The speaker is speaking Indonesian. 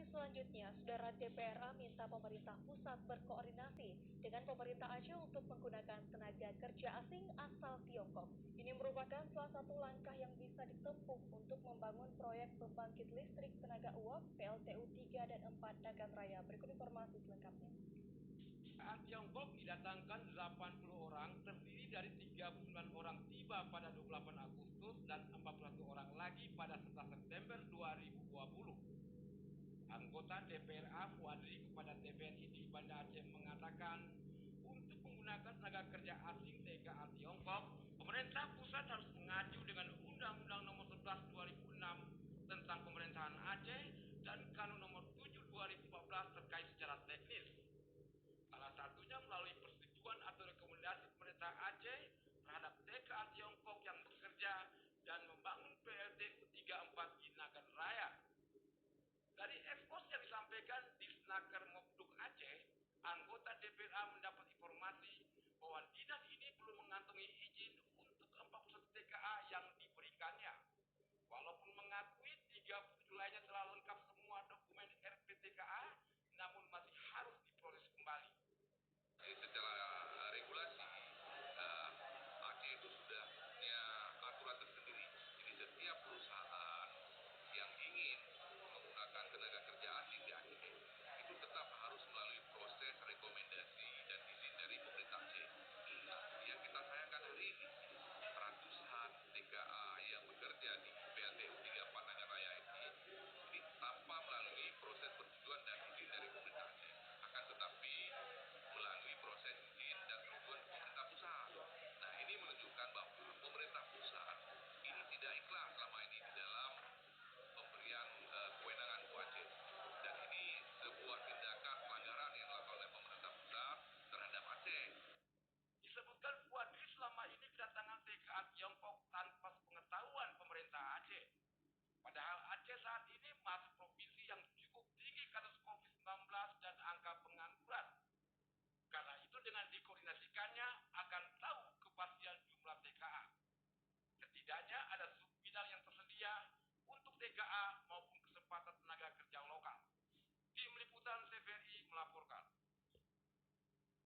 Informasi selanjutnya, Saudara DPRA minta pemerintah pusat berkoordinasi dengan pemerintah Aceh untuk menggunakan tenaga kerja asing asal Tiongkok. Ini merupakan salah satu langkah yang bisa ditempuh untuk membangun proyek pembangkit listrik tenaga uap PLTU 3 dan 4 Dagan Raya. Berikut informasi selengkapnya. Saat Tiongkok didatangkan 80 orang, terdiri dari 39 orang tiba pada 28 Agustus dan 41 orang lagi pada 11 September 2020. Anggota DPRA Fuadri kepada TVRI di Banda Aceh mengatakan, untuk menggunakan tenaga kerja asing TKA Tiongkok, pemerintah pusat harus mengacu dengan Undang-Undang Nomor 11 2006 tentang pemerintahan